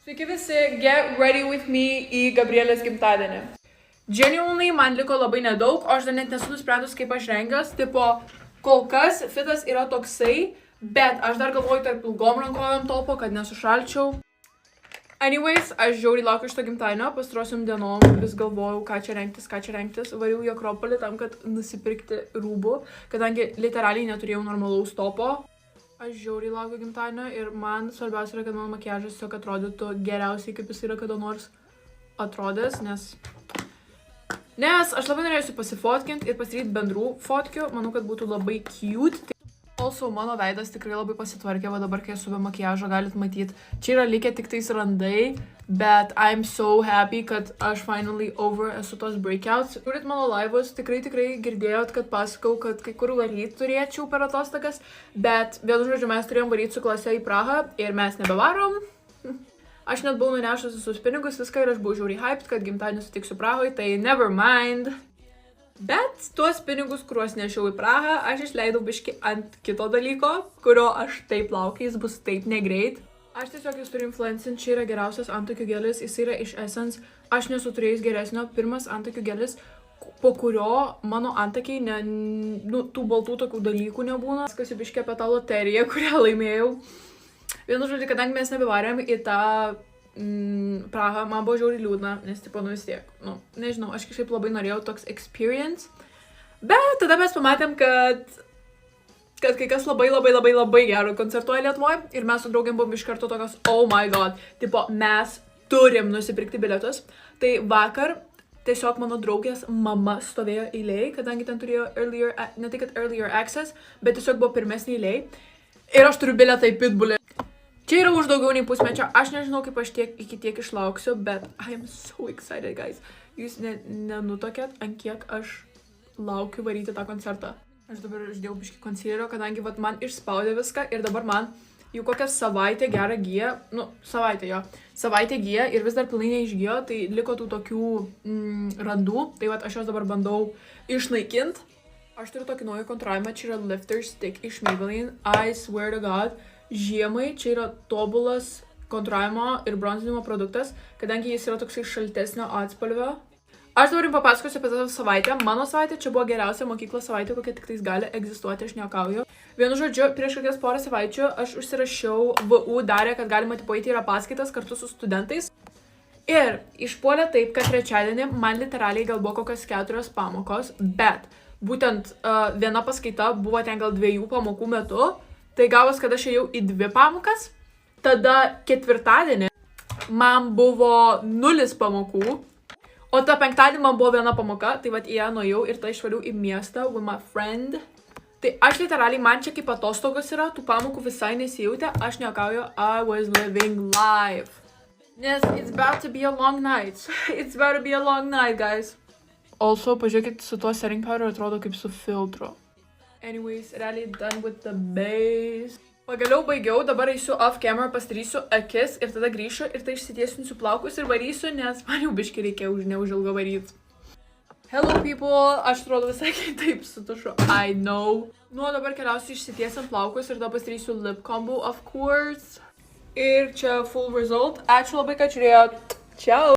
Sveiki visi, get ready with me į Gabrielės gimtadienį. Genuinely, man liko labai nedaug, o aš dar net nesu nusprendus, kaip aš rengiuos. Tipo, kol kas fitas yra toksai, bet aš dar galvoju tarp ilgom rankovėm topo, kad nesušalčiau. Anyways, aš žiauriai laukiu šito gimtadienio, pastarosiom dienom vis galvojau, ką čia rengtis. Variau į Akropolį tam, kad nusipirkti rūbų, kadangi literaliai neturėjau normalaus topo. Aš žiauriai laukiu gimtadienio ir man svarbiausia yra, kad mano makiažas tiesiog atrodytų geriausiai, kaip jis yra kada nors atrodęs, nes aš labai norėjusi pasifotkinti ir pasidaryti bendrų fotkių. Manau, kad būtų labai cute. Also, mano veidas tikrai labai pasitvarkė, va dabar, kai esu be makiažo, galit matyti. Čia yra likę tik tais randai, bet I'm so happy, kad aš finally over esu tos breakouts. Turit mano laivus, tikrai girdėjot, kad pasakau, kad kai kur varyti turėčiau per atostogas, bet vienu žodžiu mes turėjom varyti su klase į Prahą ir mes nebevarom. Aš net buvau nunešus visus pinigus, viską ir aš buvau žiauriai hyped, kad gimtadienį sutiksiu Prahoje, tai never mind. Bet tuos pinigus, kuriuos nešiau į Prahą, aš išleidau biški ant kito dalyko, kurio aš taip laukiu, jis bus taip negreit. Aš tiesiog jis turiu influencinti, čia yra geriausias antakių gelis, jis yra iš Essence. Aš nesu turėjus geresnio, pirmas antakių gelis, po kurio mano antakiai, tų baltų tokių dalykų nebūna. Skasiu biški apie tą loteriją, kurią laimėjau. Vienu žodžiu, kadangi mes nebevarėm į tą Prahą, man buvo žiauriai liūdna, nes tipo, vis tiek, nežinau, aš kažkaip labai norėjau toks experience, bet tada mes pamatėm, kad kai kas labai gero koncertuoja Lietuvoje ir mes su draugėm buvom iš karto tokios, oh my god, tipo, mes turim nusipirkti bilietus. Tai vakar tiesiog mano draugės mama stovėjo eilėj, kadangi ten turėjo ne tai kad earlier access, bet tiesiog buvo pirmesnė eilėj ir aš turiu bilietą į Pitbullį. Čia yra už daugiau nei pusmečio, aš nežinau, kaip aš iki tiek išlauksiu, bet I am so excited, guys. Jūs nenutokėt, ant kiek aš laukiu varyti tą koncertą. Aš dabar uždėjau biškį concealerio, kadangi man išspaudė viską ir dabar man jau kokią savaitę gerą giją, savaitę giją ir vis dar pilnai neišgijo, tai liko tų tokių randų, tai aš jos dabar bandau išnaikinti. Aš turiu tokį naują kontravimą, čia yra Lifter Stick iš Maybelline, I swear to God. Žiemai čia yra tobulas kontravimo ir bronzinimo produktas, kadangi jis yra toksai šaltesnio atspalvio. Aš dabar jums papasakosiu apie tą savaitę. Mano savaitė čia buvo geriausia mokyklos savaitė, kokia tik tais gali egzistuoti, aš nejuokauju. Vienu žodžiu, prieš kokias porą savaičių aš užsirašiau, VU darė, kad galima eiti į paskaitas kartu su studentais. Ir išpuolė taip, kad trečiadienį man literaliai gal buvo kokios 4 pamokos, bet būtent viena paskaita buvo ten gal 2 pamokų metu. Tai gavos, kad aš ėjau į 2 pamokas, tada ketvirtadienį man buvo 0 pamokų, o tą penktadienį man buvo 1 pamoka, tai į ją nuėjau ir tai išvariau į miestą with my friend. Tai aš literaliai, man čia kaip atostogos yra, tų pamokų visai nesijautė, aš nejuokauju, I was living life. Nes it's about to be a long night. It's about to be a long night, guys. Also, pažiūrėkit, su tuo setting powder atrodo kaip su filtru. Anyways, realiai done with the base. Pagaliau baigiau, dabar eisiu off camera, pasidarysiu akis ir tada grįšiu ir tai išsitiesinsiu plaukus ir varysiu, nes man jau biškį reikia neužilgo varyti. Hello people, aš atrodo visai taip su tušu, I know. Dabar keliausiu išsitiesiant plaukus ir tada pasidarysiu lip combo, of course. Ir čia full result. Ačiū labai, kad žiūrėjot. Ciao.